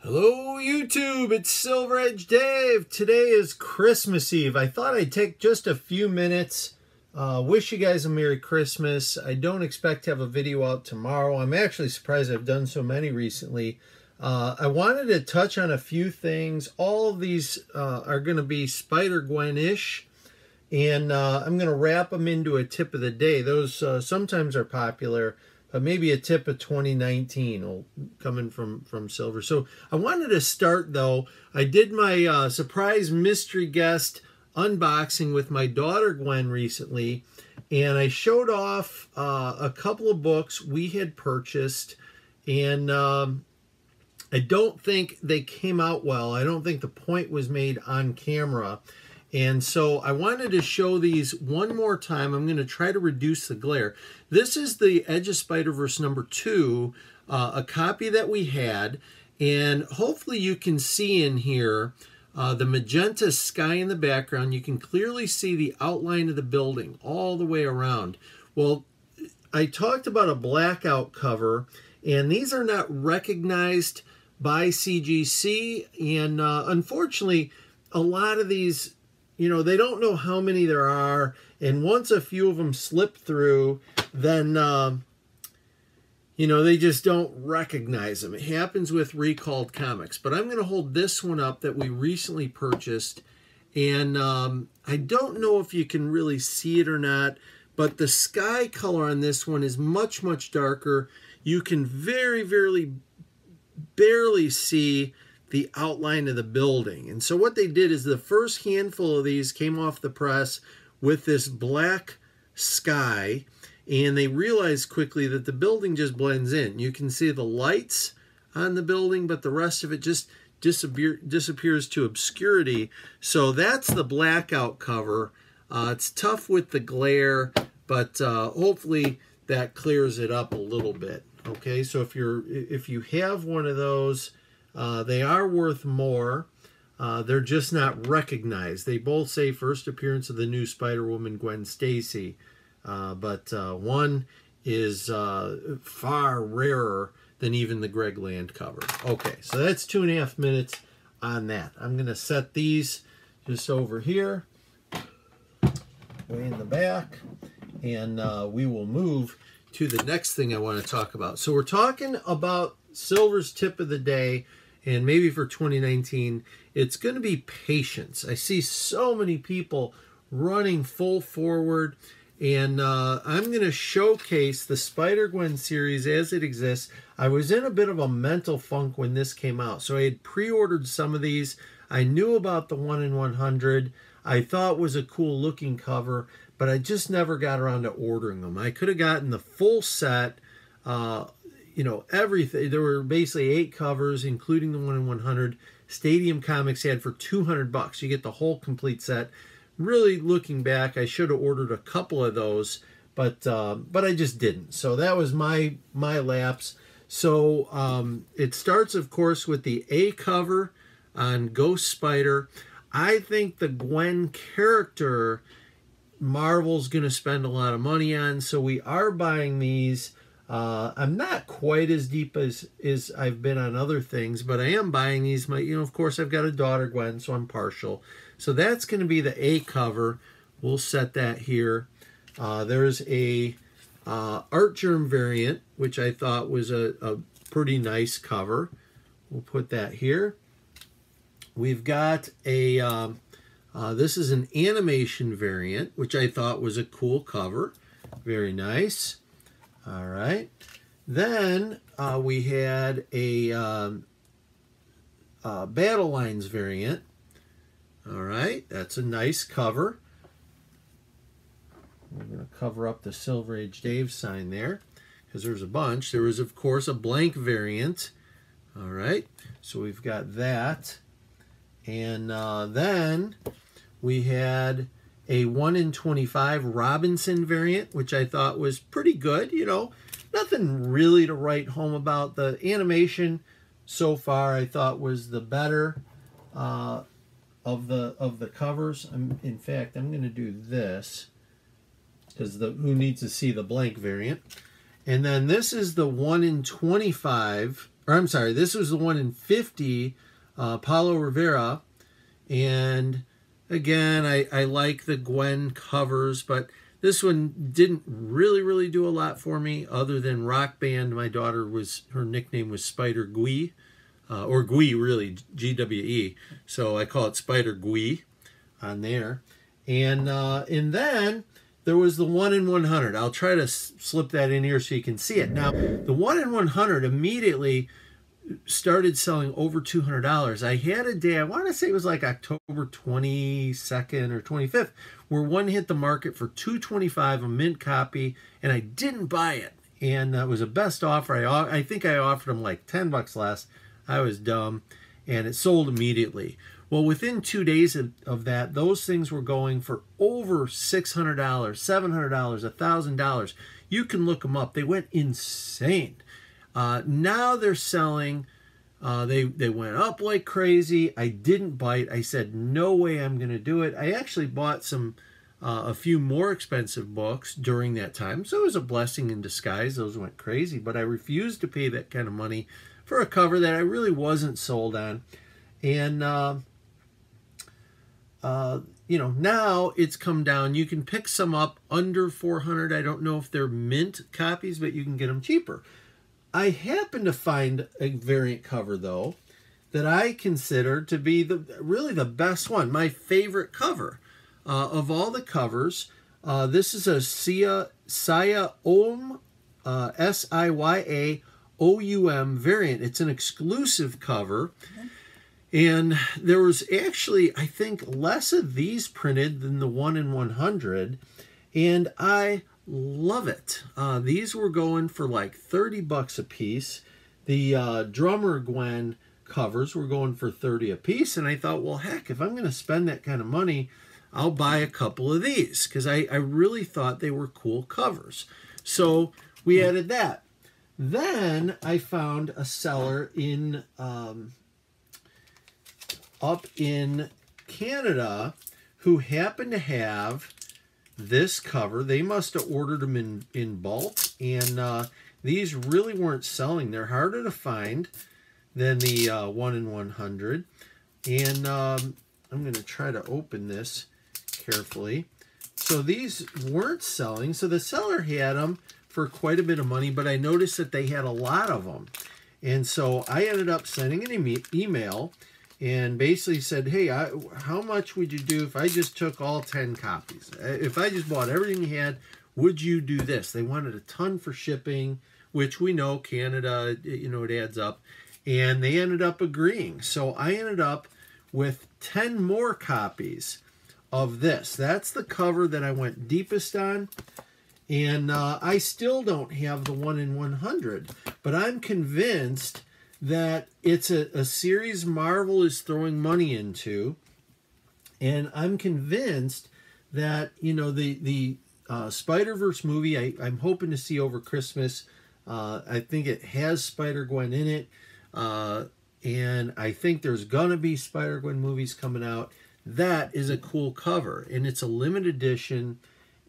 Hello YouTube, it's Silver Edge Dave. Today is Christmas Eve. I thought I'd take just a few minutes. Wish you guys a Merry Christmas. I don't expect to have a video out tomorrow. I'm actually surprised I've done so many recently. I wanted to touch on a few things. All of these are going to be Spider-Gwen-ish. And I'm going to wrap them into a tip of the day. Those sometimes are popular. Maybe a tip of 2019 coming from Silver. So I wanted to start though. I did my surprise mystery guest unboxing with my daughter Gwen recently, and I showed off a couple of books we had purchased, and I don't think they came out well. I don't think the point was made on camera. And so I wanted to show these one more time. I'm going to try to reduce the glare. This is the Edge of Spiderverse #2, a copy that we had. And hopefully you can see in here the magenta sky in the background. You can clearly see the outline of the building all the way around. Well, I talked about a blackout cover, and these are not recognized by CGC. And unfortunately, a lot of these, you know, they don't know how many there are, and once a few of them slip through, then, you know, they just don't recognize them. It happens with recalled comics. But I'm going to hold this one up that we recently purchased, and I don't know if you can really see it or not, but the sky color on this one is much, much darker. You can barely see the outline of the building. And so what they did is the first handful of these came off the press with this black sky, and they realized quickly that the building just blends in. You can see the lights on the building, but the rest of it just disappears to obscurity. So that's the blackout cover. It's tough with the glare, but hopefully that clears it up a little bit. Okay, so if you have one of those, they are worth more. They're just not recognized. They both say first appearance of the new Spider-Woman Gwen Stacy, but one is far rarer than even the Greg Land cover. Okay, so that's 2.5 minutes on that. I'm going to set these just over here, way in the back, and we will move to the next thing I want to talk about. So we're talking about Silver's tip of the day, and maybe for 2019, it's going to be patience. I see so many people running full forward, and I'm going to showcase the Spider-Gwen series as it exists. I was in a bit of a mental funk when this came out, so I had pre-ordered some of these. I knew about the 1 in 100. I thought it was a cool looking cover, but I just never got around to ordering them. I could have gotten the full set, you know, everything. There were basically 8 covers, including the 1 in 100. Stadium Comics had for $200. You get the whole complete set. Really, looking back, I should have ordered a couple of those, but I just didn't. So that was my lapse. So it starts, of course, with the A cover on Ghost Spider. I think the Gwen character Marvel's going to spend a lot of money on, so we are buying these. I'm not quite as deep as I've been on other things, but I am buying these. You know, of course, I've got a daughter, Gwen, so I'm partial. So that's going to be the A cover. We'll set that here. There's a Art Germ variant, which I thought was a pretty nice cover. We'll put that here. We've got a, this is an animation variant, which I thought was a cool cover. Very nice. All right. Then we had a Battle Lines variant. All right. That's a nice cover. We're going to cover up the Silver Age Dave sign there because there's a bunch. There was, of course, a blank variant. All right. So we've got that. And then we had a 1 in 25 Robinson variant, which I thought was pretty good. You know, nothing really to write home about. The animation so far I thought was the better of the covers. In fact, I'm going to do this because who needs to see the blank variant? And then this is the 1 in 25, or I'm sorry, this was the 1 in 50 Paulo Rivera. And again, I like the Gwen covers, but this one didn't really do a lot for me other than Rock Band. My daughter her nickname was Spider Gui, or Gui really, Gwe. So I call it Spider Gui on there. And then there was the 1 in 100. I'll try to slip that in here so you can see it. Now, the 1 in 100 immediately started selling over $200. I had a day, I want to say it was like October 22nd or 25th, where one hit the market for $225, a mint copy, and I didn't buy it. And it was a best offer. I think I offered them like $10 less. I was dumb, and it sold immediately. Well, within 2 days of that, those things were going for over $600, $700, $1,000. You can look them up. They went insane. Now they're selling. They went up like crazy. I didn't bite. I said, no way I'm going to do it. I actually bought a few more expensive books during that time. So it was a blessing in disguise. Those went crazy. But I refused to pay that kind of money for a cover that I really wasn't sold on. And, you know, now it's come down. You can pick some up under $400. I don't know if they're mint copies, but you can get them cheaper. I happen to find a variant cover, though, that I consider to be really the best one, my favorite cover of all the covers. This is a Saya Om, Siyaoum variant. It's an exclusive cover. And there was actually, I think, less of these printed than the 1 in 100. And I love it. These were going for like $30 a piece. The Drummer Gwen covers were going for $30 a piece. And I thought, well, heck, if I'm going to spend that kind of money, I'll buy a couple of these. Because I really thought they were cool covers. So we added that. Then I found a seller in up in Canada who happened to have this cover. They must have ordered them in bulk, and these really weren't selling. They're harder to find than the 1 in 100. And I'm going to try to open this carefully. So these weren't selling. So the seller had them for quite a bit of money, but I noticed that they had a lot of them. And so I ended up sending an email and basically said, hey, how much would you do if I just took all 10 copies? If I just bought everything you had, would you do this? They wanted a ton for shipping, which we know Canada, you know, it adds up. And they ended up agreeing. So I ended up with 10 more copies of this. That's the cover that I went deepest on. And I still don't have the 1 in 100. But I'm convinced that it's a series Marvel is throwing money into, and I'm convinced that, you know, the Spiderverse movie I'm hoping to see over Christmas. I think it has Spider-Gwen in it, and I think there's gonna be Spider-Gwen movies coming out. That is a cool cover, and it's a limited edition,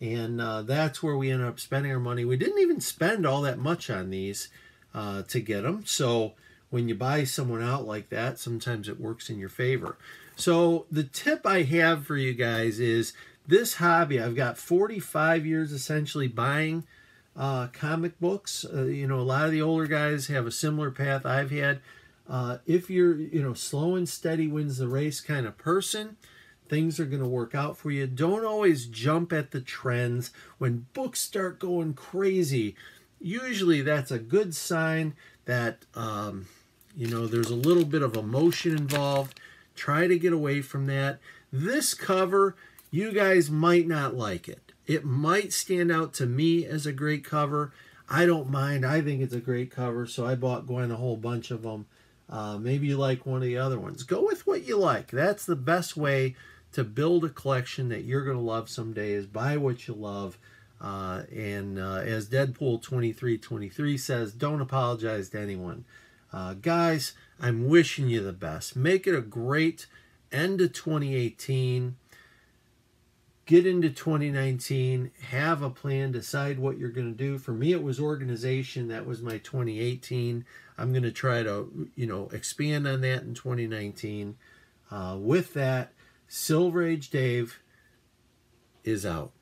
and that's where we ended up spending our money. We didn't even spend all that much on these to get them, so when you buy someone out like that, sometimes it works in your favor. So the tip I have for you guys is this hobby. I've got 45 years essentially buying comic books. You know, a lot of the older guys have a similar path I've had. If you're, you know, slow and steady wins the race kind of person, things are going to work out for you. Don't always jump at the trends. When books start going crazy, usually that's a good sign that you know, there's a little bit of emotion involved. Try to get away from that. This cover, you guys might not like it. It might stand out to me as a great cover. I don't mind. I think it's a great cover, so I bought Gwen a whole bunch of them. Maybe you like one of the other ones. Go with what you like. That's the best way to build a collection that you're going to love someday, is buy what you love. And as Deadpool 2323 says, don't apologize to anyone. Guys, I'm wishing you the best. Make it a great end of 2018. get into 2019, have a plan, decide what you're going to do. For me, it was organization. That was my 2018. I'm going to try to, expand on that in 2019. With that, Silver Age Dave is out.